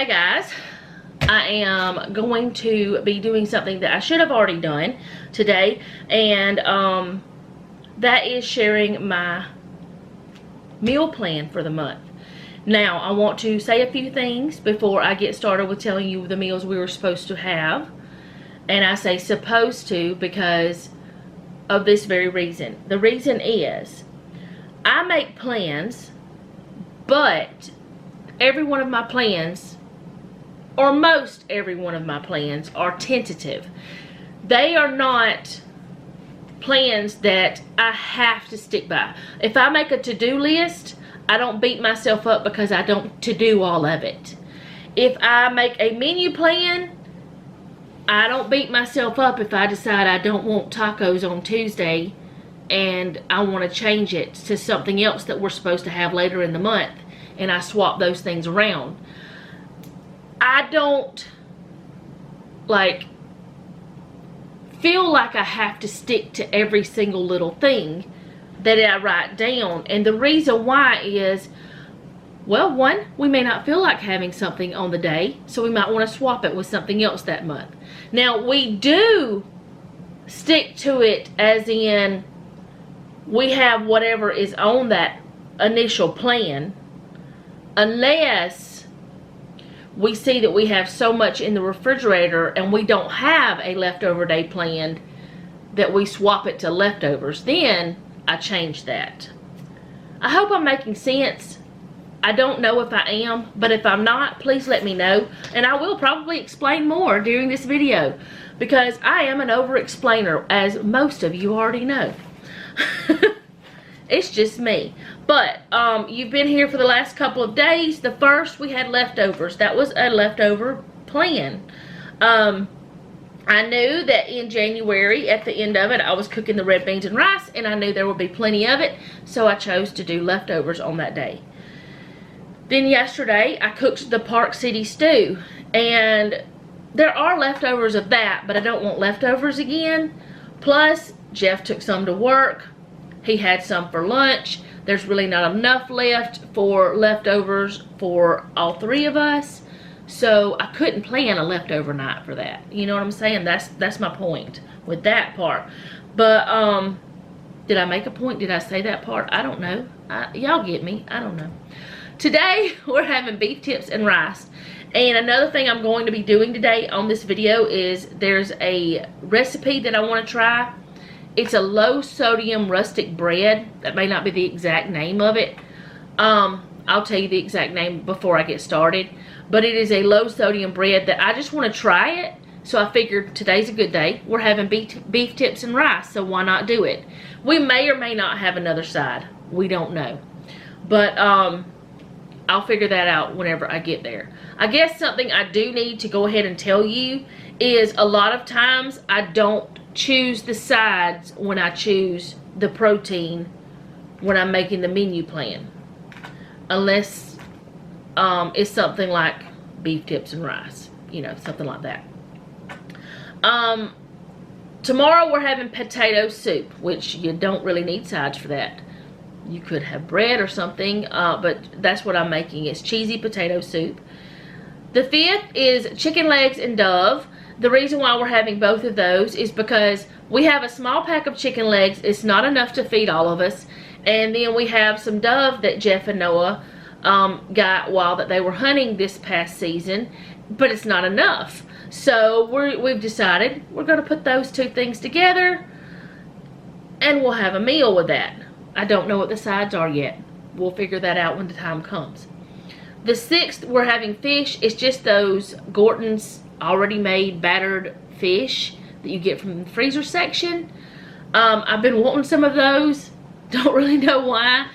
Hey guys, I am going to be doing something that I should have already done today, and that is sharing my meal plan for the month. Now, I want to say a few things before I get started with telling you the meals we were supposed to have. And I say supposed to because of this very reason. The reason is, I make plans, but every one of my plans, or most every one of my plans, are tentative. They are not plans that I have to stick by. If I make a to-do list, I don't beat myself up because I don't to-do all of it. If I make a menu plan, I don't beat myself up if I decide I don't want tacos on Tuesday and I want to change it to something else that we're supposed to have later in the month, and I swap those things around. I don't feel like I have to stick to every single little thing that I write down. And the reason why is, well, one, we may not feel like having something on the day, so we might want to swap it with something else that month. Now, we do stick to it as in we have whatever is on that initial plan, unless we see that we have so much in the refrigerator and we don't have a leftover day planned that we swap it to leftovers. Then I change that. I hope I'm making sense. I don't know if I am, but if I'm not, please let me know, and I will probably explain more during this video because I am an over-explainer, as most of you already know. It's just me. But you've been here for the last couple of days. The first, we had leftovers. That was a leftover plan. I knew that in January, at the end of it, I was cooking the red beans and rice, and I knew there would be plenty of it, so I chose to do leftovers on that day. Then yesterday, I cooked the Park City stew, and there are leftovers of that, but I don't want leftovers again. Plus, Jeff took some to work. He had some for lunch. There's really not enough left for leftovers for all three of us, so I couldn't plan a leftover night for that. You know what I'm saying? That's my point with that part. But did I make a point? Did I say that part? I don't know. Y'all get me. I don't know. Today we're having beef tips and rice. And another thing I'm going to be doing today on this video is there's a recipe that I want to try. It's a low sodium rustic bread. That may not be the exact name of it. I'll tell you the exact name before I get started. But it is a low sodium bread that I just want to try it. So I figured today's a good day. We're having beef tips and rice, so why not do it? We may or may not have another side. We don't know. But I'll figure that out whenever I get there. I guess something I do need to go ahead and tell you is a lot of times I don't choose the sides when I choose the protein when I'm making the menu plan, unless it's something like beef tips and rice, you know, something like that. Tomorrow we're having potato soup, which you don't really need sides for that. You could have bread or something, but that's what I'm making. It's cheesy potato soup. The 5th is chicken legs and Dove. The reason why we're having both of those is because we have a small pack of chicken legs. It's not enough to feed all of us. And then we have some Dove that Jeff and Noah got while that they were hunting this past season, but it's not enough. So we've decided we're going to put those two things together and we'll have a meal with that. I don't know what the sides are yet. We'll figure that out when the time comes. The 6th, we're having fish. It's just those Gorton's already made battered fish that you get from the freezer section. I've been wanting some of those. Don't really know why,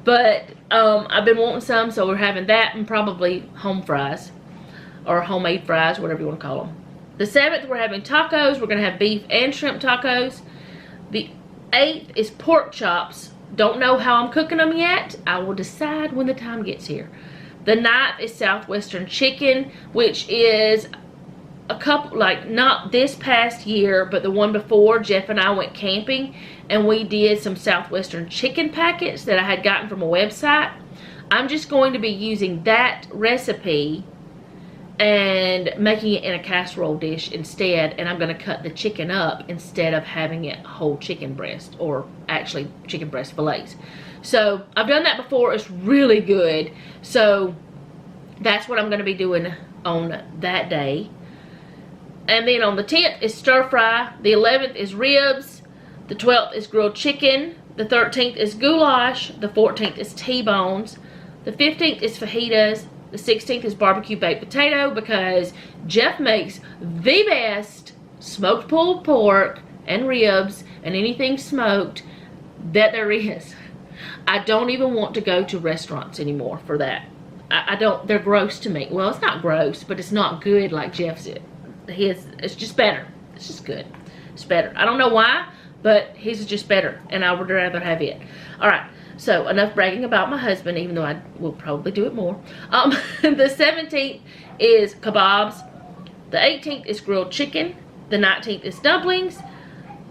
but I've been wanting some, so we're having that and probably home fries or homemade fries, whatever you want to call them. The 7th, we're having tacos. We're going to have beef and shrimp tacos. The 8th is pork chops. Don't know how I'm cooking them yet. I will decide when the time gets here. The 9th is Southwestern Chicken, which is a couple, like not this past year, but the one before. Jeff and I went camping and we did some Southwestern Chicken packets that I had gotten from a website. I'm just going to be using that recipe and making it in a casserole dish instead, and I'm going to cut the chicken up instead of having it whole chicken breast, or actually chicken breast fillets. So I've done that before. It's really good. So that's what I'm going to be doing on that day. And then on the 10th is stir fry, the 11th is ribs, the 12th is grilled chicken, the 13th is goulash, the 14th is T-bones, the 15th is fajitas, the 16th is BBQ baked potato, because Jeff makes the best smoked pulled pork and ribs and anything smoked that there is. I don't even want to go to restaurants anymore for that. I don't, they're gross to me. Well, it's not gross, but it's not good like Jeff's it. It's just better. It's just good. It's better. I don't know why, but his is just better, and I would rather have it. All right. So, enough bragging about my husband, even though I will probably do it more. The 17th is kebabs. The 18th is grilled chicken. The 19th is dumplings.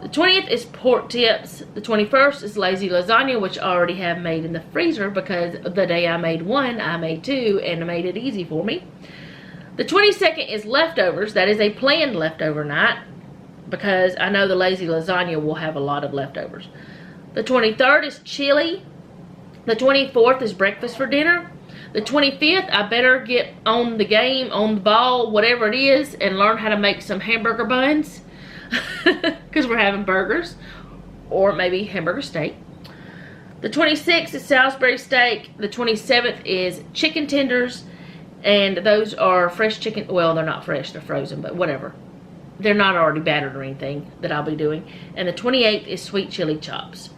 The 20th is pork tips. The 21st is lazy lasagna, which I already have made in the freezer, because the day I made one, I made two, and it made it easy for me. The 22nd is leftovers. That is a planned leftover night, because I know the lazy lasagna will have a lot of leftovers. The 23rd is chili. The 24th is breakfast for dinner. The 25th, I better get on the game, on the ball, whatever it is, and learn how to make some hamburger buns. Because we're having burgers. Or maybe hamburger steak. The 26th is Salisbury Steak. The 27th is chicken tenders. And those are fresh chicken. Well, they're not fresh. They're frozen, but whatever. They're not already battered or anything that I'll be doing. And the 28th is sweet chili chops.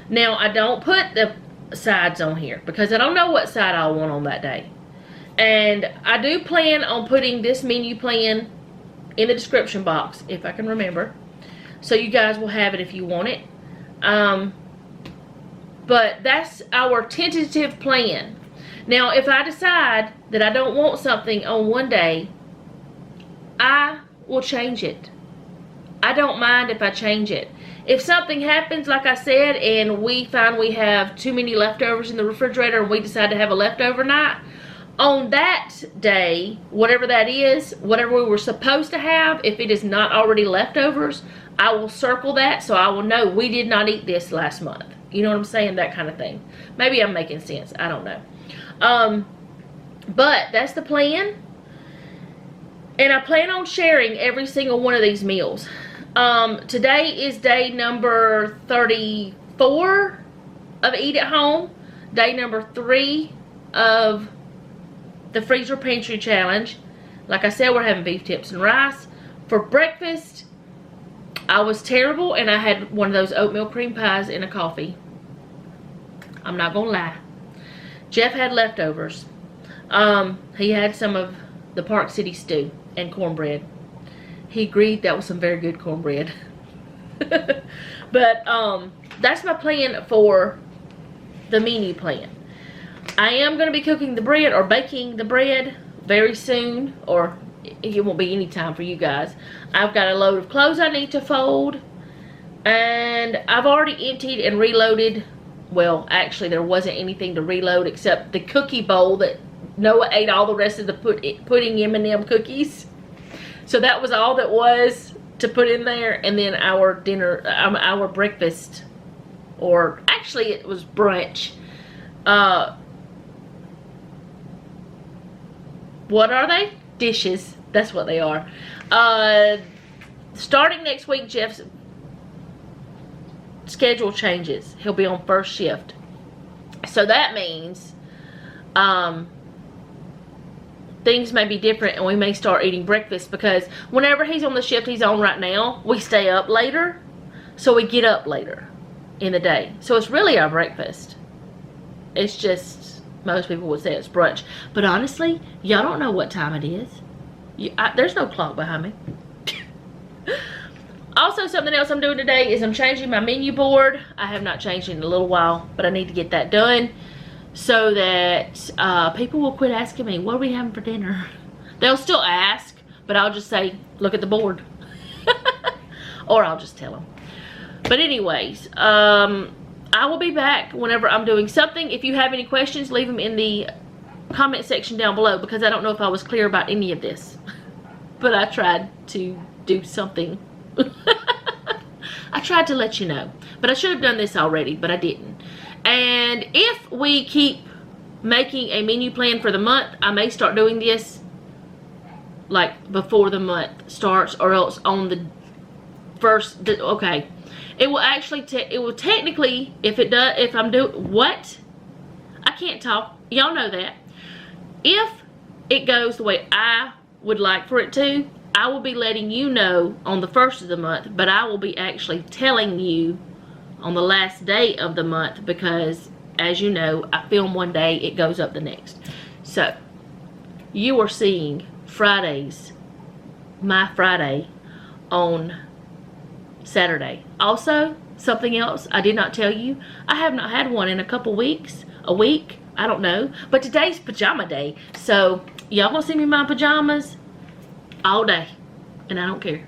Now, I don't put the sides on here because I don't know what side I'll want on that day. And I do plan on putting this menu plan in the description box, if I can remember. So you guys will have it if you want it. But that's our tentative plan. Now, if I decide that I don't want something on one day, I will change it. I don't mind if I change it. If something happens, like I said, and we find we have too many leftovers in the refrigerator and we decide to have a leftover night, on that day, whatever that is, whatever we were supposed to have, if it is not already leftovers, I will circle that so I will know we did not eat this last month. You know what I'm saying? That kind of thing. Maybe I'm making sense. I don't know. But that's the plan. And I plan on sharing every single one of these meals. Today is day number 34 of Eat at Home. Day number 3 of the Freezer Pantry Challenge. Like I said, we're having beef tips and rice. For breakfast, I was terrible, and I had one of those oatmeal cream pies and a coffee. I'm not gonna lie. Jeff had leftovers. He had some of the Park City stew and cornbread. He agreed that was some very good cornbread. But that's my plan for the menu plan. I am going to be cooking the bread or baking the bread very soon, or it won't be any time for you guys. I've got a load of clothes I need to fold, and I've already emptied and reloaded. Well, actually there wasn't anything to reload except the cookie bowl that Noah ate all the rest of the pudding M&M cookies. So that was all that was to put in there. And then our dinner, our breakfast, or actually it was brunch. What are they? Dishes. That's what they are. Starting next week, Jeff's schedule changes. He'll be on first shift. So that means things may be different, and we may start eating breakfast, because whenever he's on the shift he's on right now, we stay up later, so we get up later in the day. So it's really our breakfast. It's just, most people would say it's brunch, but honestly, y'all don't know what time it is. There's no clock behind me. Also, something else I'm doing today is I'm changing my menu board. I have not changed it in a little while, but I need to get that done so that people will quit asking me, what are we having for dinner? They'll still ask, but I'll just say, look at the board. Or I'll just tell them. But anyways, I will be back whenever I'm doing something. If you have any questions, leave them in the comment section down below, because I don't know if I was clear about any of this. But I tried to do something. I tried to let you know. But I should have done this already, but I didn't. And if we keep making a menu plan for the month, I may start doing this like before the month starts, or else on the first, okay. It will actually, it will technically, if I'm doing, what? I can't talk. Y'all know that. If it goes the way I would like for it to, I will be letting you know on the first of the month, but I will be actually telling you on the last day of the month, because as you know, I film one day, it goes up the next. So you are seeing Fridays, my Friday, on Saturday. Also, something else I did not tell you, I have not had one in a couple weeks, a week, I don't know, but today's pajama day, so y'all gonna see me in my pajamas all day, and I don't care.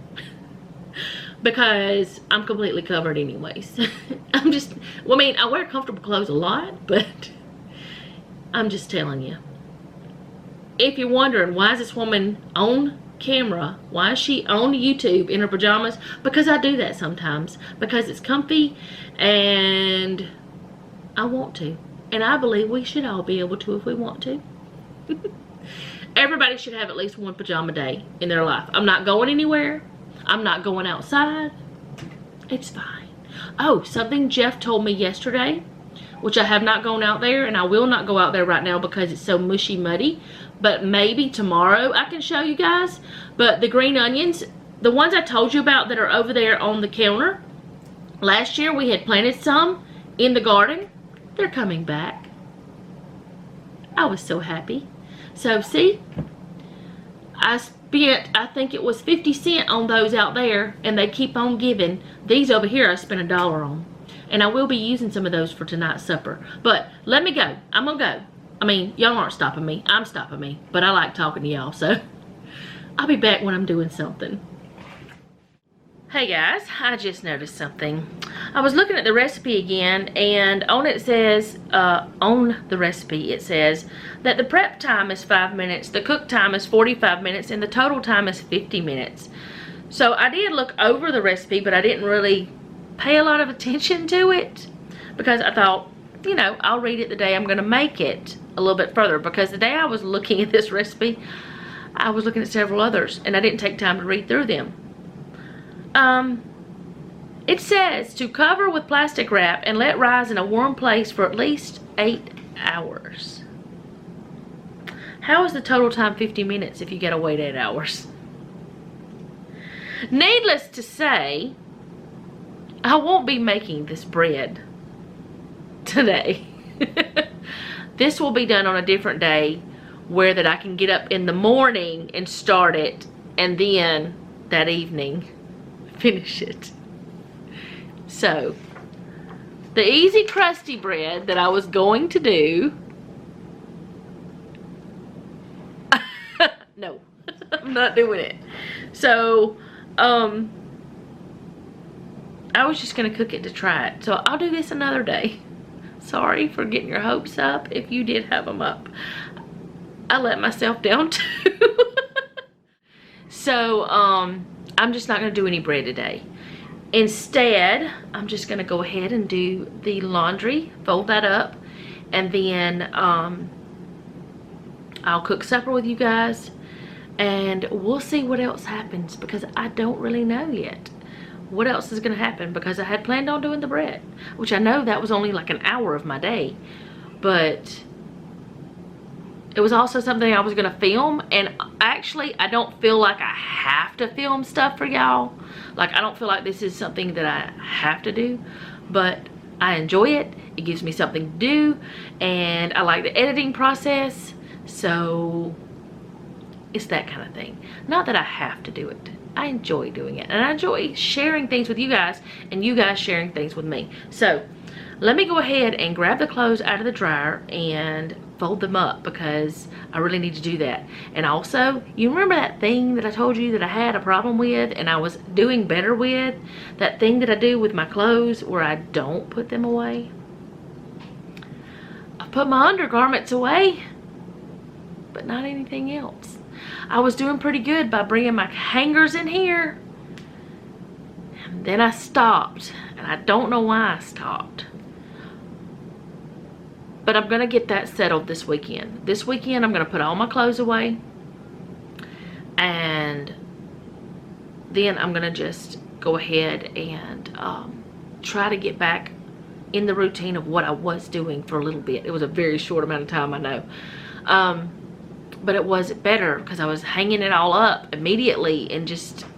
Because I'm completely covered anyways. I'm just, well, I mean, I wear comfortable clothes a lot, but I'm just telling you. If you're wondering, why is this woman on camera? Why is she on YouTube in her pajamas? Because I do that sometimes. Because it's comfy, and I want to. And I believe we should all be able to if we want to. Everybody should have at least one pajama day in their life. I'm not going anywhere. I'm not going outside. It's fine. Oh, something Jeff told me yesterday, which I have not gone out there, and I will not go out there right now because it's so mushy muddy, but maybe tomorrow I can show you guys. But the green onions, the ones I told you about that are over there on the counter, last year we had planted some in the garden. They're coming back. I was so happy. So see, I spent, I think it was 50 cents on those out there, and they keep on giving. These over here I spent $1 on, and I will be using some of those for tonight's supper. But let me go. I'm gonna go. I mean, y'all aren't stopping me. I'm stopping me, but I like talking to y'all, so I'll be back when I'm doing something. Hey guys, I just noticed something. I was looking at the recipe again, and on it says, on the recipe it says that the prep time is 5 minutes, the cook time is 45 minutes, and the total time is 50 minutes. So I did look over the recipe, but I didn't really pay a lot of attention to it, because I thought, you know, I'll read it the day I'm gonna make it a little bit further, because the day I was looking at this recipe, I was looking at several others, and I didn't take time to read through them. It says to cover with plastic wrap and let rise in a warm place for at least 8 hours. How is the total time 50 minutes if you gotta wait 8 hours? Needless to say, I won't be making this bread today. This will be done on a different day, where that I can get up in the morning and start it, and then that evening finish it. So the easy crusty bread that I was going to do, no, I'm not doing it. So I was just gonna cook it to try it, so I'll do this another day. Sorry for getting your hopes up if you did have them up. I let myself down too. So I'm just not going to do any bread today. Instead, I'm just going to go ahead and do the laundry, fold that up, and then I'll cook supper with you guys, and we'll see what else happens, because I don't really know yet what else is going to happen, because I had planned on doing the bread, which I know that was only like an hour of my day, but it was also something I was gonna film, and actually I don't feel like I have to film stuff for y'all. Like, I don't feel like this is something that I have to do, but I enjoy it. It gives me something to do, and I like the editing process, so it's that kind of thing. Not that I have to do it. I enjoy doing it, and I enjoy sharing things with you guys, and you guys sharing things with me. So let me go ahead and grab the clothes out of the dryer and fold them up, because I really need to do that. And also, you remember that thing that I told you that I had a problem with and I was doing better with? That thing that I do with my clothes where I don't put them away? I put my undergarments away. not anything else. I was doing pretty good by bringing my hangers in here. And then I stopped. And I don't know why I stopped. But I'm going to get that settled this weekend. This weekend, I'm going to put all my clothes away. And then I'm going to just go ahead and try to get back in the routine of what I was doing for a little bit. It was a very short amount of time, I know. But it was better because I was hanging it all up immediately and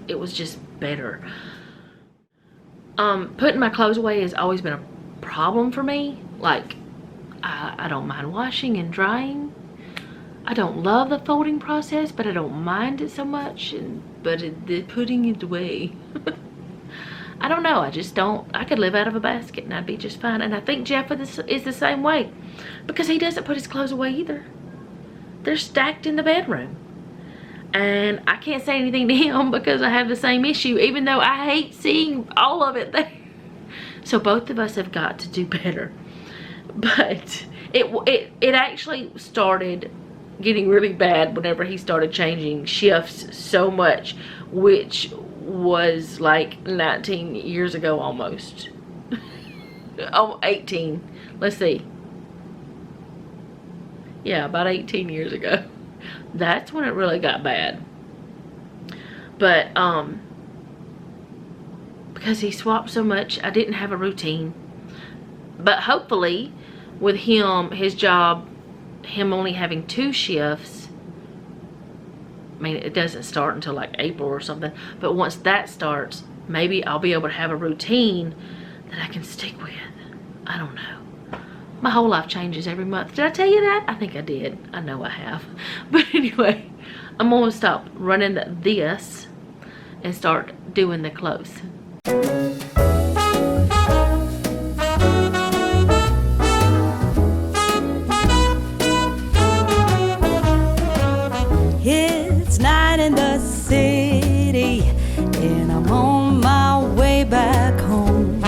it was just better. Putting my clothes away has always been a problem for me. Like, I don't mind washing and drying. I don't love the folding process, but I don't mind it so much. But the putting it away, I don't know. I just don't. I could live out of a basket and I'd be just fine. And I think Jeff is the same way because he doesn't put his clothes away either. They're stacked in the bedroom. And I can't say anything to him because I have the same issue, even though I hate seeing all of it there. So both of us have got to do better. But it actually started getting really bad whenever he started changing shifts so much, which was like 19 years ago almost. Oh, 18. Let's see. Yeah, about 18 years ago. That's when it really got bad. But because he swapped so much, I didn't have a routine. But hopefully with him, his job, him only having 2 shifts, I mean, it doesn't start until like April or something, but once that starts, maybe I'll be able to have a routine that I can stick with. I don't know. My whole life changes every month. Did I tell you that? I think I did. I know I have. But anyway, I'm going to stop running this and start doing the clothes. It's night in the city, and I'm on my way back home.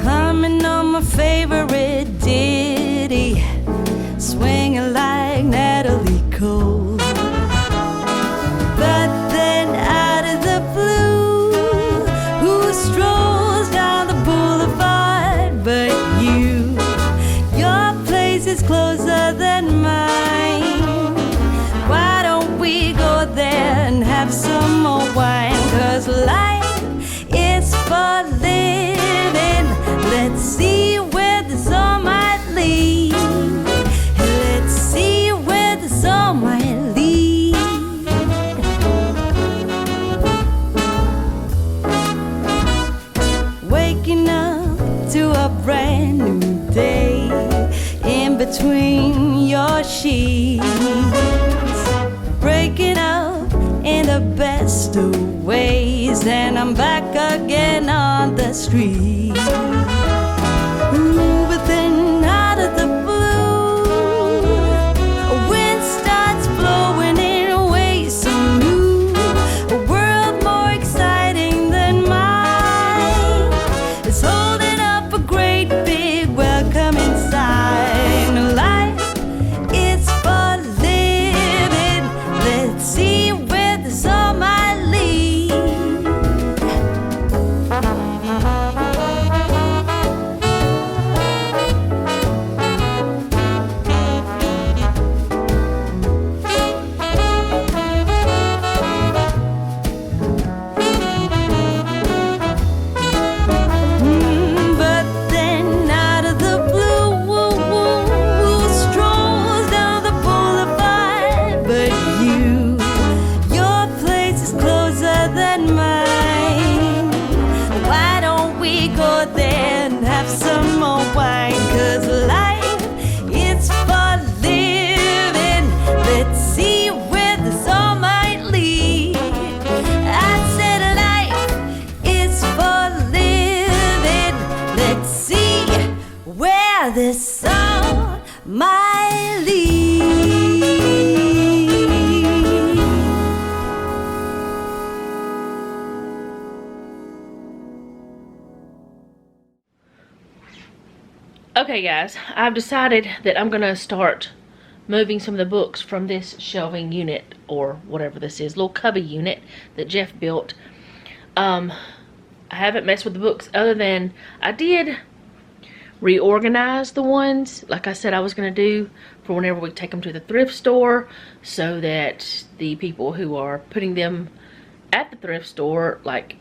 Humming on my favorite ditty, swinging like Natalie Cole. But then out of the blue, who strolls down the boulevard but you? Your place is closer than mine. Why don't we go there and have some more wine? 'Cause life is for living. Let's see where this all might lead. Let's see where this all might lead. Waking up to a brand new day in between your sheets. Breaking up in the best of ways, and I'm back again on the street. Ooh, but then out of the blue, a wind starts blowing in a way so new. A world more exciting than mine is holding up a great big welcoming sign. Life is for living. Let's see where this all might lead. But then out of the blue, who strolls down the boulevard but you? Your place is closer than mine. Why don't we go there and have some more wine? 'Cause life is for living. Let's see where this all might lead. I said life is for living. Let's see where this all might lead. Okay guys, I've decided that I'm gonna start moving some of the books from this shelving unit, or whatever this is, little cubby unit that Jeff built. I haven't messed with the books other than I did reorganize the ones like I said I was going to do for whenever we take them to the thrift store, so that the people who are putting them at the thrift store, like,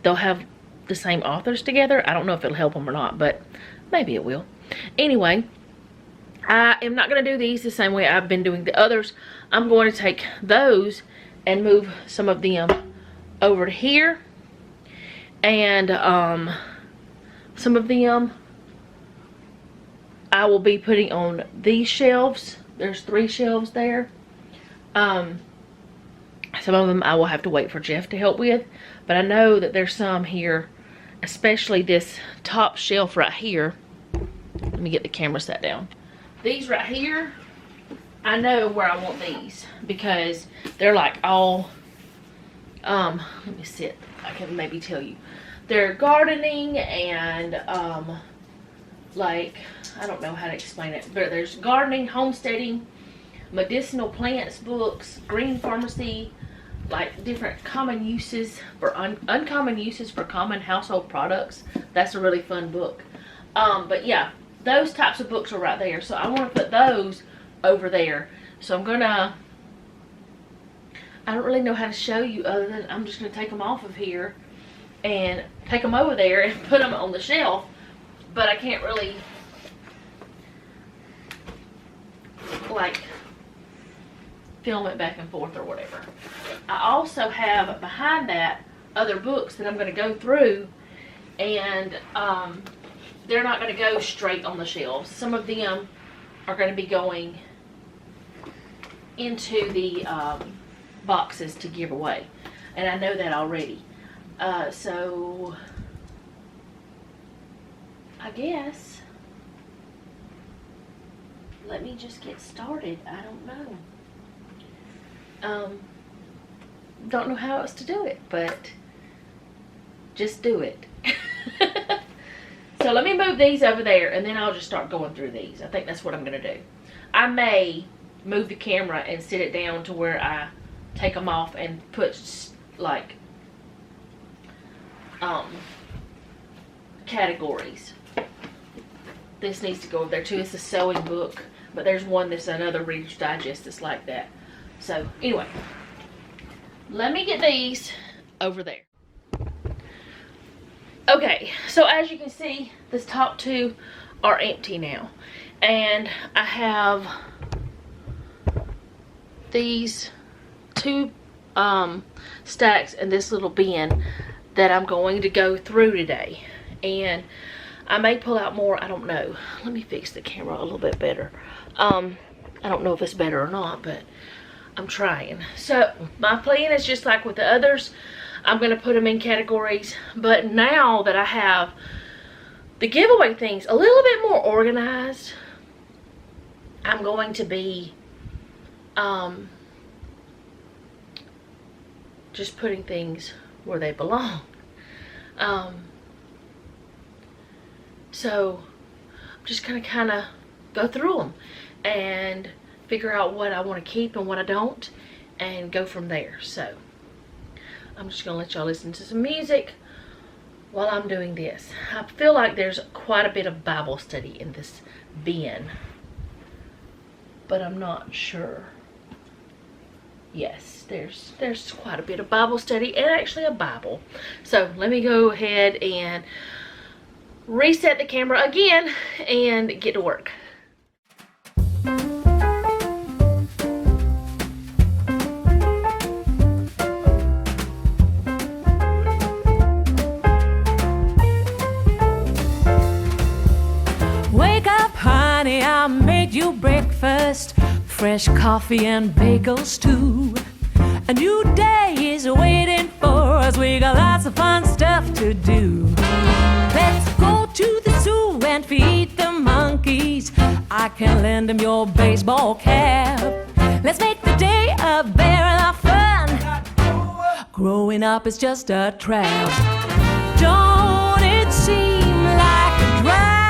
they'll have the same authors together. I don't know if it'll help them or not, but maybe it will. Anyway, I am not going to do these the same way I've been doing the others. I'm going to take those and move some of them over to here, and some of them I will be putting on these shelves. There's 3 shelves there. Some of them I will have to wait for Jeff to help with, but I know that there's some here, especially this top shelf right here. Let me get the camera set down. These right here, I know where I want these because they're like all, let me sit, I can maybe tell you. They're gardening and like, I don't know how to explain it, but there's gardening, homesteading, medicinal plants books, green pharmacy, like different common uses for uncommon uses for common household products. That's a really fun book. But yeah, those types of books are right there, so I want to put those over there. So I'm gonna, I don't really know how to show you other than I'm just gonna take them off of here and take them over there and put them on the shelf, but I can't really like film it back and forth or whatever. I also have behind that other books that I'm going to go through, and they're not going to go straight on the shelves. Some of them are going to be going into the boxes to give away, and I know that already. So I guess let me just get started. I don't know. Don't know how else to do it, but just do it. So let me move these over there, and then I'll just start going through these. I think that's what I'm going to do. I may move the camera and sit it down to where I take them off and put like categories. This needs to go over there too. It's a sewing book, but there's one that's another Reader's Digest that's like that. So anyway, let me get these over there. Okay, so as you can see, this top 2 are empty now, and I have these 2 stacks in this little bin that I'm going to go through today, and I may pull out more, I don't know. Let me fix the camera a little bit better. I don't know if it's better or not, but I'm trying. So my plan is just like with the others, I'm going to put them in categories, but now that I have the giveaway things a little bit more organized, I'm going to be just putting things where they belong. So I'm just gonna kind of go through them and figure out what I want to keep and what I don't, and go from there. So I'm just gonna let y'all listen to some music while I'm doing this. I feel like there's quite a bit of Bible study in this bin, but I'm not sure. Yes, there's quite a bit of Bible study and actually a Bible. So let me go ahead and reset the camera again and get to work. Wake up, honey, I made you breakfast. Fresh coffee and bagels too. A new day is waiting for us. We got lots of fun stuff to do. Let's go to the zoo and feed the monkeys. I can lend them your baseball cap. Let's make the day a barrel of fun. Growing up is just a trap. Don't it seem like a drag?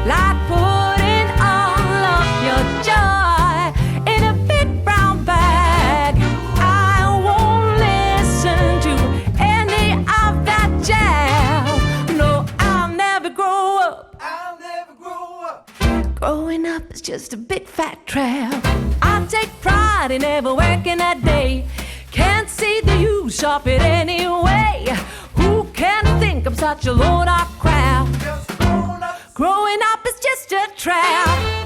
Like putting just a big fat trap. I take pride in never working a day. Can't see the use of it anyway. Who can think I'm such a load of crap? Growing up is just a trap.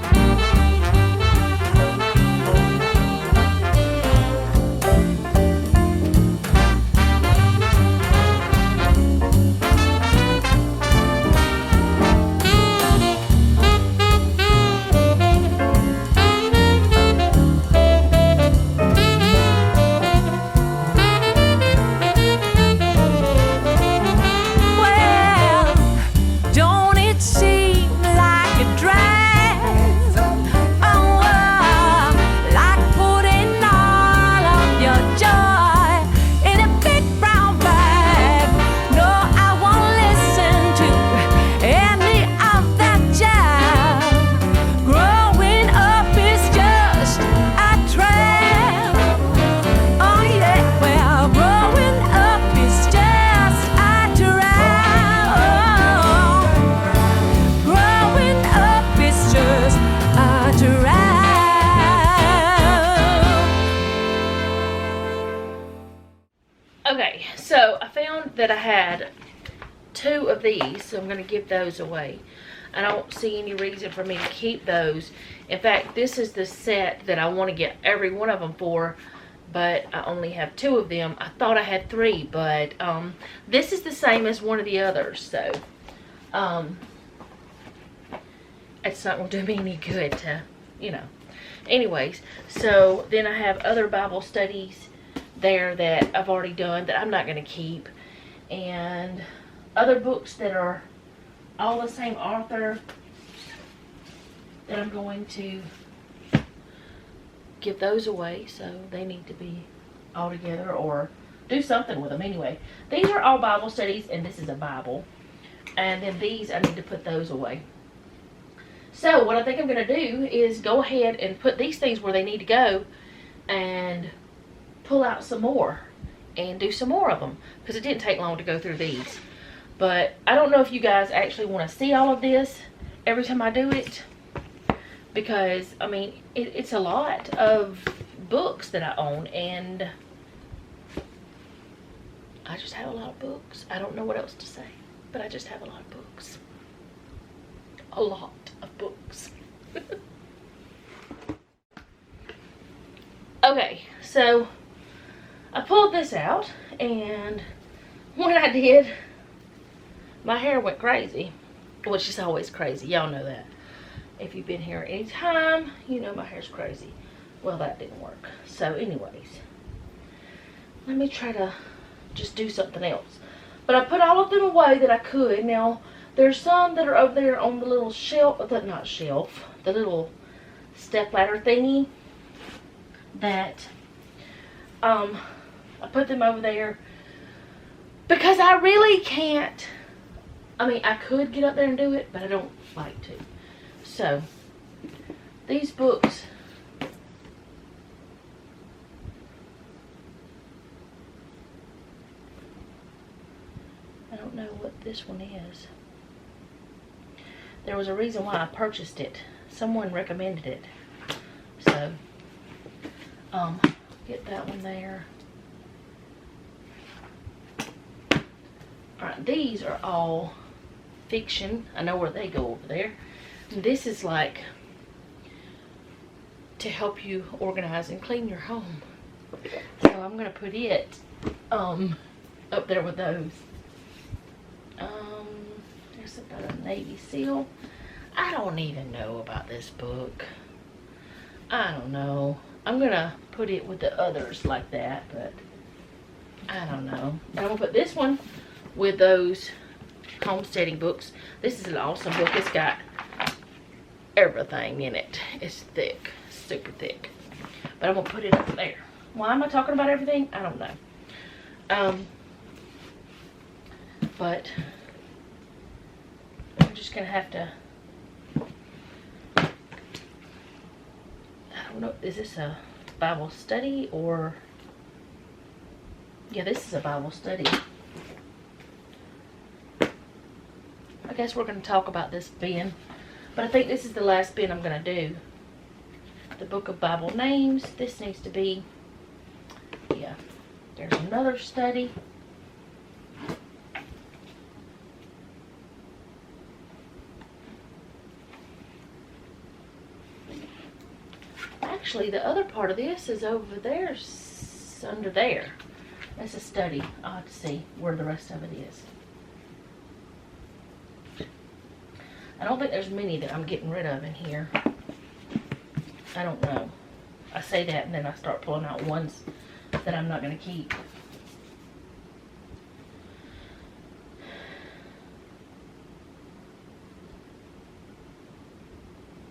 Okay, so I found that I had 2 of these, so I'm going to give those away. I don't see any reason for me to keep those. In fact, this is the set that I want to get every one of them for, but I only have 2 of them. I thought I had 3, but this is the same as one of the others, so it's not going to do me any good to, you know. Anyways, so then I have other Bible studies there that I've already done that I'm not going to keep, and other books that are all the same author that I'm going to give those away, so they need to be all together or do something with them. Anyway, these are all Bible studies, and this is a Bible, and then these I need to put those away. So what I think I'm going to do is go ahead and put these things where they need to go and pull out some more and do some more of them, because it didn't take long to go through these. But I don't know if you guys actually want to see all of this every time I do it, because I mean it's a lot of books that I own, and I just have a lot of books. I don't know what else to say, but I just have a lot of books. A lot of books. Okay, so I pulled this out, and when I did, my hair went crazy, which is always crazy. Y'all know that. If you've been here any time, you know my hair's crazy. Well, that didn't work. So anyways, let me try to just do something else. But I put all of them away that I could. Now, there's some that are over there on the little shelf, not shelf, the little step ladder thingy that I put them over there because I really can't. I mean, I could get up there and do it, but I don't like to. So, these books, I don't know what this one is. There was a reason why I purchased it. Someone recommended it. So, get that one there. Alright, these are all fiction. I know where they go over there. And this is like to help you organize and clean your home. So I'm going to put it up there with those. There's about a Navy SEAL. I don't even know about this book. I don't know. I'm going to put it with the others like that, but I don't know. I'm going to put this one with those homesteading books. This is an awesome book. It's got everything in it. It's thick, super thick. But I'm going to put it up there. Why am I talking about everything? I don't know. But I'm just going to have to, I don't know, is this a Bible study or, yeah, this is a Bible study. I guess we're going to talk about this bin, but I think this is the last bin I'm going to do. the book of Bible names. This needs to be, yeah, there's another study. Actually, the other part of this is over there, under there. That's a study. I'll have to see where the rest of it is. I don't think there's many that I'm getting rid of in here. I don't know. I say that and then I start pulling out ones that I'm not going to keep.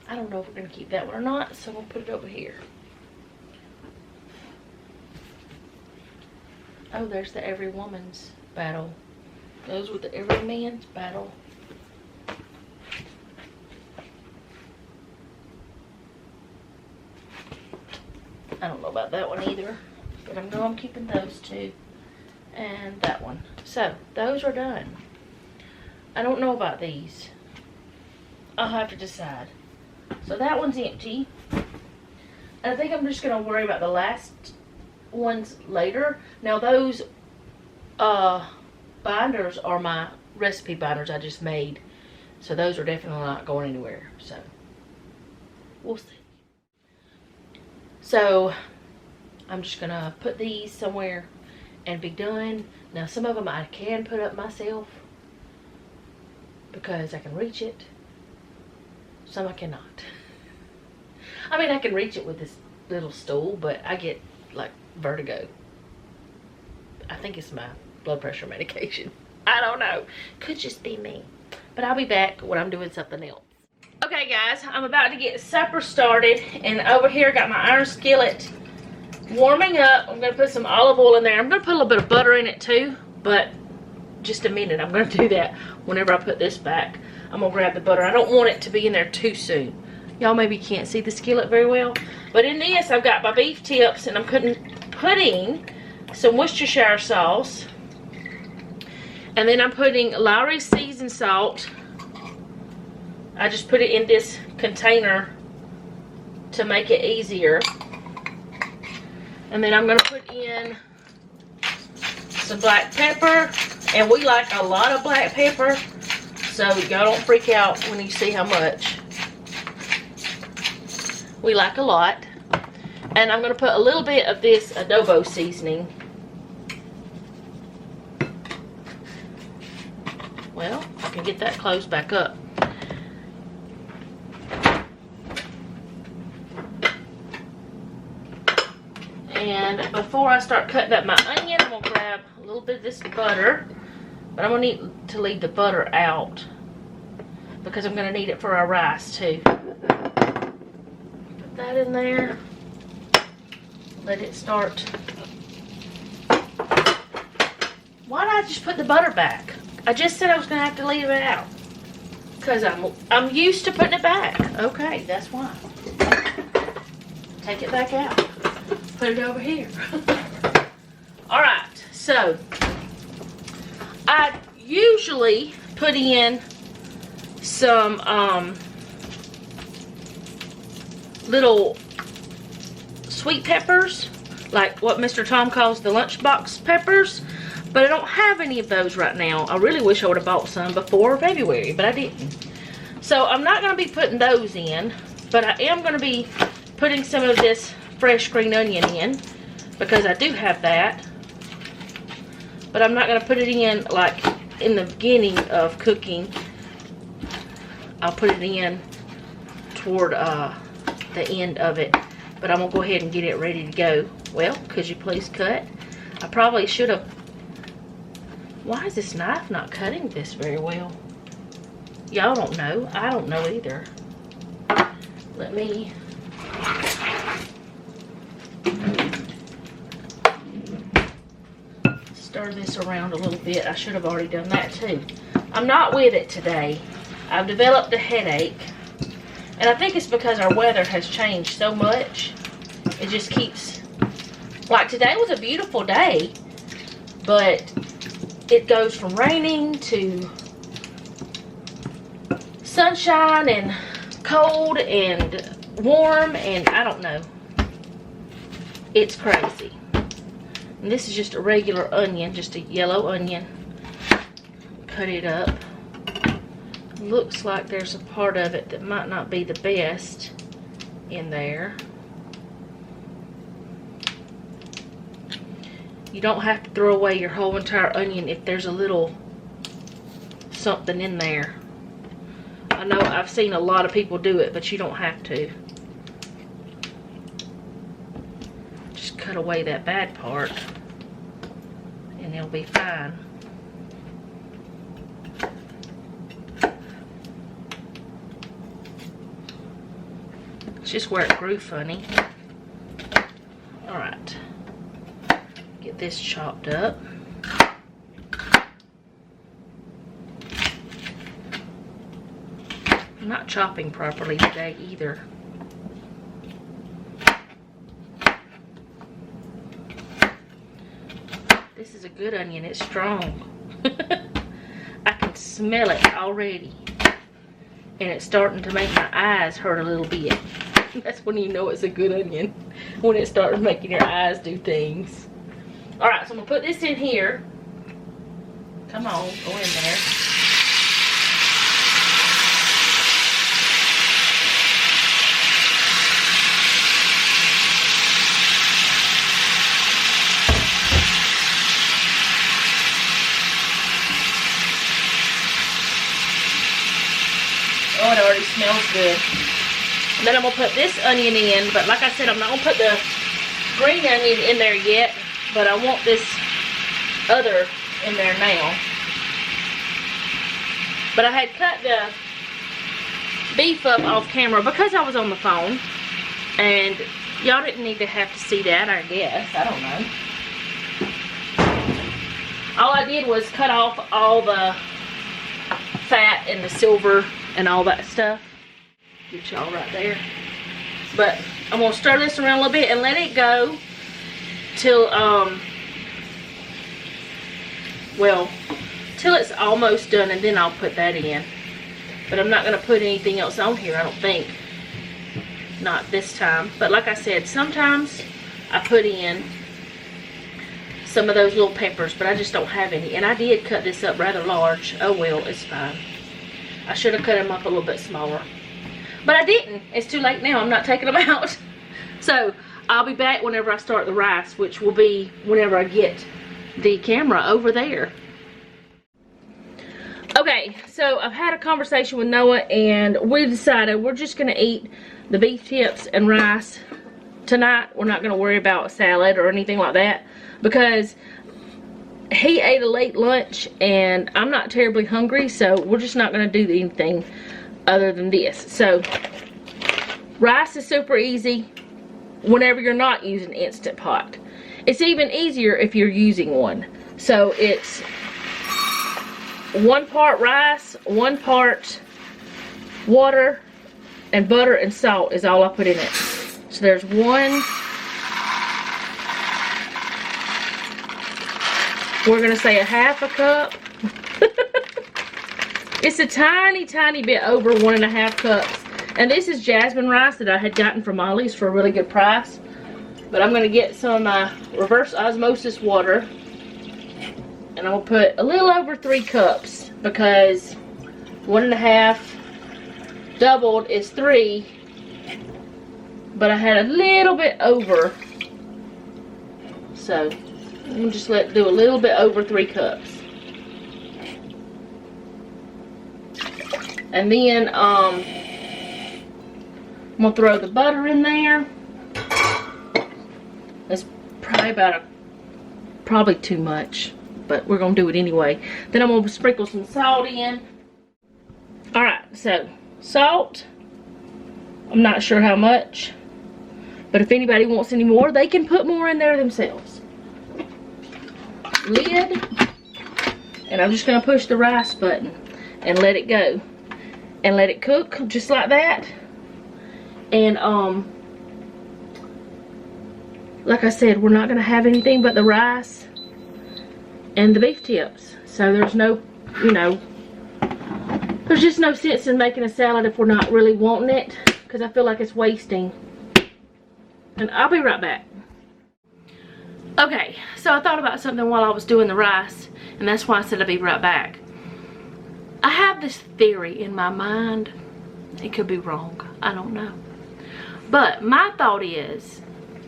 I don't know if we're going to keep that one or not, so we'll put it over here. Oh, there's the every woman's battle. Goes with the every man's battle. I don't know about that one either, but I know I'm keeping those two and that one. So those are done. I don't know about these. I'll have to decide. So that one's empty. And I think I'm just going to worry about the last ones later. Now those binders are my recipe binders I just made. So those are definitely not going anywhere. So we'll see. So I'm just going to put these somewhere and be done. Now some of them I can put up myself because I can reach it. Some I cannot. I mean, I can reach it with this little stool, but I get like vertigo. I think it's my blood pressure medication. I don't know. Could just be me. But I'll be back when I'm doing something else. Okay guys, I'm about to get supper started, and over here I got my iron skillet warming up. I'm going to put some olive oil in there. I'm going to put a little bit of butter in it too, but just a minute. I'm going to do that whenever I put this back. I'm going to grab the butter. I don't want it to be in there too soon. Y'all maybe can't see the skillet very well, but in this I've got my beef tips, and I'm putting some Worcestershire sauce, and then I'm putting Lawry's seasoned salt. I just put it in this container to make it easier. And then I'm going to put in some black pepper. And we like a lot of black pepper, so y'all don't freak out when you see how much. We like a lot. And I'm going to put a little bit of this adobo seasoning. Well, I can get that closed back up. And before I start cutting up my onion, I'm going to grab a little bit of this butter. But I'm going to need to leave the butter out because I'm going to need it for our rice too. Put that in there. Let it start. Why did I just put the butter back? I just said I was going to have to leave it out. Because I'm used to putting it back. Okay, that's why. Take it back out. Put it over here. Alright, so I usually put in some little sweet peppers, like what Mr. Tom calls the lunchbox peppers, but I don't have any of those right now. I really wish I would have bought some before February, but I didn't. So I'm not going to be putting those in, but I am going to be putting some of this fresh green onion in because I do have that, but I'm not going to put it in like in the beginning of cooking. I'll put it in toward the end of it, but I'm going to go ahead and get it ready to go. Well, could you please cut? I probably should have. Why is this knife not cutting this very well? Y'all don't know. I don't know either. Let me stir this around a little bit. I should have already done that too. I'm not with it today. I've developed a headache, and I think it's because our weather has changed so much. It just keeps, like today was a beautiful day, but it goes from raining to sunshine and cold and warm, and I don't know. It's crazy. And this is just a regular onion, just a yellow onion. Cut it up. Looks like there's a part of it that might not be the best in there. You don't have to throw away your whole entire onion if there's a little something in there. I know I've seen a lot of people do it, but you don't have to. Just cut away that bad part and it'll be fine. It's just where it grew funny. Alright. Get this chopped up. I'm not chopping properly today either. This is a good onion. It's strong. I can smell it already. And it's starting to make my eyes hurt a little bit. That's when you know it's a good onion. When it starts making your eyes do things. Alright, so I'm going to put this in here. Come on, go in there. Oh, it already smells good. And then I'm going to put this onion in, but like I said, I'm not going to put the green onion in there yet, but I want this other in there now. But I had cut the beef up off camera because I was on the phone, and y'all didn't need to have to see that, I guess. I don't know. All I did was cut off all the fat and the silver and all that stuff. Get y'all right there. But I'm gonna stir this around a little bit and let it go till till it's almost done, and then I'll put that in. But I'm not gonna put anything else on here, I don't think. Not this time. But like I said, sometimes I put in some of those little peppers, but I just don't have any. And I did cut this up rather large. Oh well, it's fine. I should have cut them up a little bit smaller. But I didn't. It's too late now. I'm not taking them out. So, I'll be back whenever I start the rice, which will be whenever I get the camera over there. Okay, so I've had a conversation with Noah, and we decided we're just going to eat the beef tips and rice tonight. We're not going to worry about a salad or anything like that, because he ate a late lunch and I'm not terribly hungry, so we're just not going to do anything other than this. So rice is super easy whenever you're not using Instant Pot. It's even easier if you're using one. So it's 1 part rice, 1 part water, and butter and salt is all I put in it. So there's 1. We're going to say 1/2 cup. It's a tiny, tiny bit over 1.5 cups. And this is jasmine rice that I had gotten from Ollie's for a really good price. But I'm going to get some reverse osmosis water. And I'm going to put a little over 3 cups. Because 1.5 doubled is 3. But I had a little bit over. So I'm going to just do a little bit over 3 cups. And then I'm going to throw the butter in there. That's probably probably too much, but we're going to do it anyway. Then I'm going to sprinkle some salt in. Alright, so salt. I'm not sure how much, but if anybody wants any more, they can put more in there themselves. Lid. And I'm just going to push the rice button and let it go. And let it cook just like that. And like I said, we're not going to have anything but the rice and the beef tips. So there's no, you know, there's just no sense in making a salad if we're not really wanting it. because I feel like it's wasting. And I'll be right back. Okay, so I thought about something while I was doing the rice, and that's why I said I'd be right back. I have this theory in my mind. It could be wrong, I don't know. But my thought is,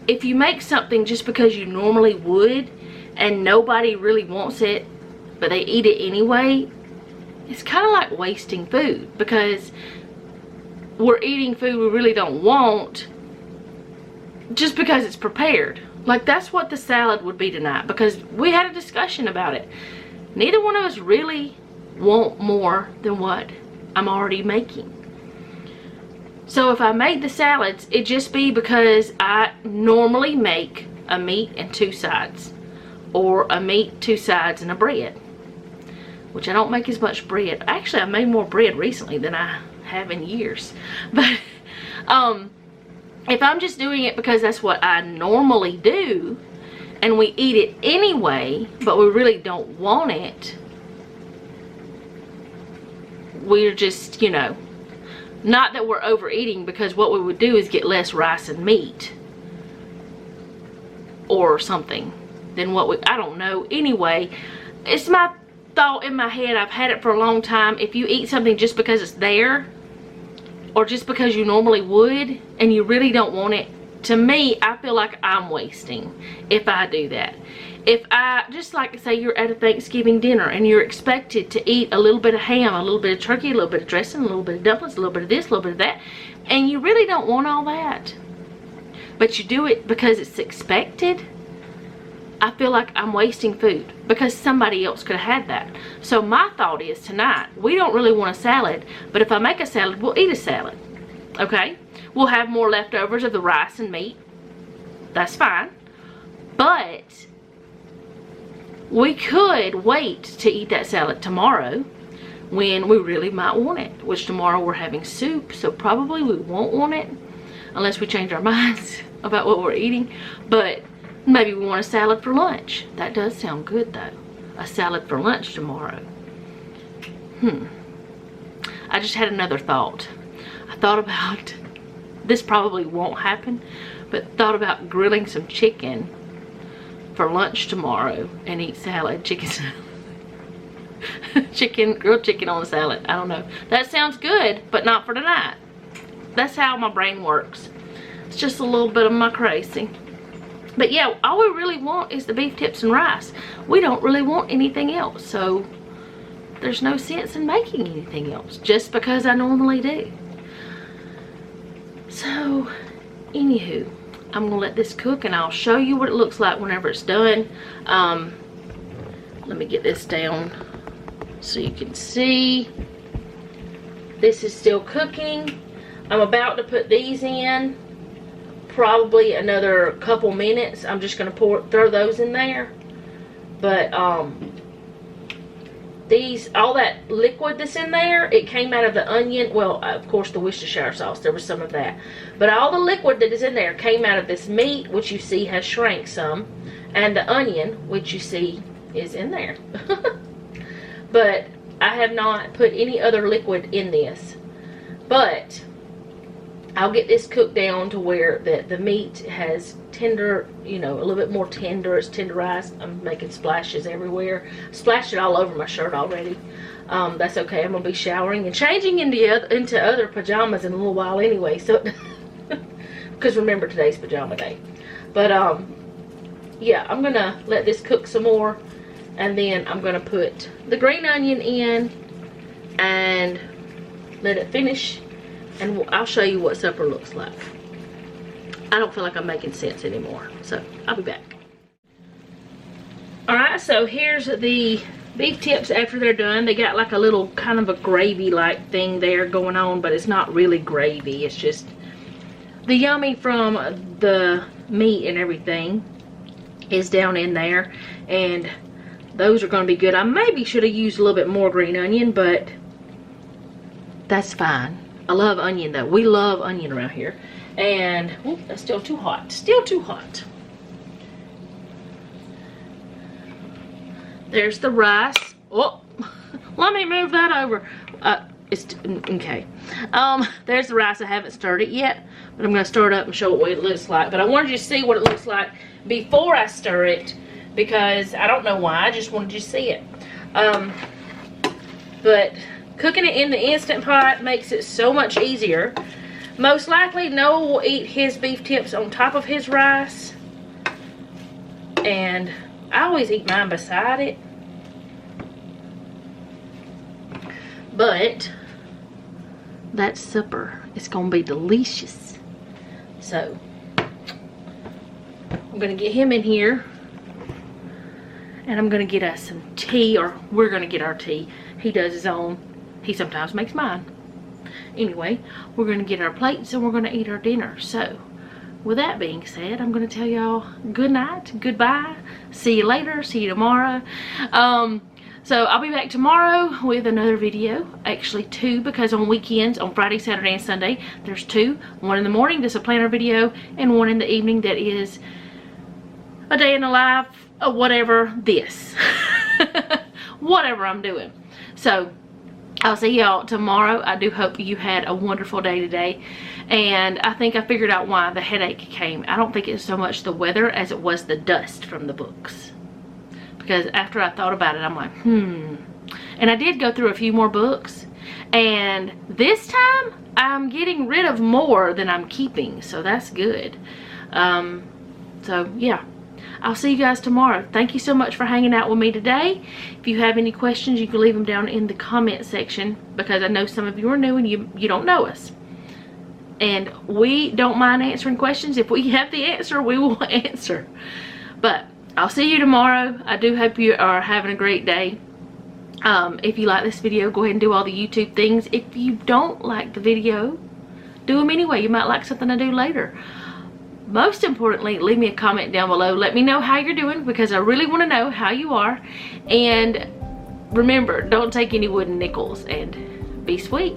if you make something just because you normally would, and nobody really wants it, but they eat it anyway, it's kind of like wasting food, because we're eating food we really don't want just because it's prepared. Like, that's what the salad would be tonight, because we had a discussion about it. Neither one of us really want more than what I'm already making. So if I made the salads, it'd just be because I normally make a meat and 2 sides, or a meat, 2 sides, and a bread, which I don't make as much bread. Actually, I've made more bread recently than I have in years. But if I'm just doing it because that's what I normally do, and we eat it anyway, but we really don't want it, we're just, you know, not that we're overeating, because what we would do is get less rice and meat or something than what we, I don't know. Anyway, it's my thought in my head. I've had it for a long time. If you eat something just because it's there, or just because you normally would, and you really don't want it, to me, I feel like I'm wasting if I do that. If I, just like say you're at a Thanksgiving dinner and you're expected to eat a little bit of ham, a little bit of turkey, a little bit of dressing, a little bit of dumplings, a little bit of this, a little bit of that, and you really don't want all that, but you do it because it's expected, I feel like I'm wasting food, because somebody else could have had that. So my thought is, tonight, we don't really want a salad, but if I make a salad, we'll eat a salad, okay? We'll have more leftovers of the rice and meat. That's fine. But we could wait to eat that salad tomorrow when we really might want it, which tomorrow we're having soup, so probably we won't want it unless we change our minds about what we're eating. But maybe we want a salad for lunch. That does sound good though. A salad for lunch tomorrow. I just had another thought. I thought about, this probably won't happen, but thought about grilling some chicken for lunch tomorrow and eat salad, chicken salad. Grilled chicken on a salad. I don't know. That sounds good, but not for tonight. That's how my brain works. It's just a little bit of my crazy. But yeah, all we really want is the beef tips and rice. We don't really want anything else, so there's no sense in making anything else just because I normally do. So, anywho, I'm gonna let this cook and I'll show you what it looks like whenever it's done. Let me get this down so you can see. This is still cooking. I'm about to put these in. Probably another couple minutes. I'm just gonna throw those in there. But these, all that liquid that's in there, it came out of the onion. Well, of course, the Worcestershire sauce, there was some of that. But all the liquid that is in there came out of this meat, which you see has shrank some, and the onion, which you see is in there. But I have not put any other liquid in this. But I'll get this cooked down to where the meat has tender, you know, a little bit more tender. It's tenderized. I'm making splashes everywhere. Splashed it all over my shirt already. That's okay. I'm going to be showering and changing into other pajamas in a little while anyway. So, because remember, today's pajama day. But, yeah, I'm going to let this cook some more. And then I'm going to put the green onion in and let it finish. And I'll show you what supper looks like. I don't feel like I'm making sense anymore. So, I'll be back. Alright, so here's the beef tips after they're done. They got like a little kind of a gravy-like thing there going on, but it's not really gravy. It's just the yummy from the meat and everything is down in there. And those are going to be good. I maybe should have used a little bit more green onion, but that's fine. I love onion though. We love onion around here. And, oh, that's still too hot. Still too hot. There's the rice. Oh, let me move that over. It's, okay. There's the rice. I haven't stirred it yet, but I'm going to stir it up and show what it looks like. But I wanted you to see what it looks like before I stir it, because I don't know why. I just wanted you to see it. But cooking it in the Instant Pot makes it so much easier. Most likely, Noah will eat his beef tips on top of his rice. And I always eat mine beside it. But that supper is going to be delicious. So, I'm going to get him in here. And I'm going to get us some tea, or we're going to get our tea. He does his own. He sometimes makes mine. Anyway, we're going to get our plates and we're going to eat our dinner. So, with that being said, I'm going to tell y'all good night, goodbye, see you later, see you tomorrow. So I'll be back tomorrow with another video, actually 2, because on weekends, on Friday, Saturday, and Sunday, there's 2. One in the morning, that's a planner video, and one in the evening that is a day in the life of whatever this. Whatever I'm doing. So, I'll see y'all tomorrow. I do hope you had a wonderful day today. And I think I figured out why the headache came. I don't think it's so much the weather as it was the dust from the books. Because after I thought about it, I'm like, And I did go through a few more books. And this time, I'm getting rid of more than I'm keeping. So that's good. So, yeah. I'll see you guys tomorrow. Thank you so much for hanging out with me today. If you have any questions, you can leave them down in the comment section, because I know some of you are new and you don't know us. And we don't mind answering questions. If we have the answer, we will answer. But I'll see you tomorrow. I do hope you are having a great day. If you like this video, go ahead and do all the YouTube things. If you don't like the video, do them anyway. You might like something I do later. Most importantly, leave me a comment down below. Let me know how you're doing, because I really want to know how you are. And remember, don't take any wooden nickels, and be sweet.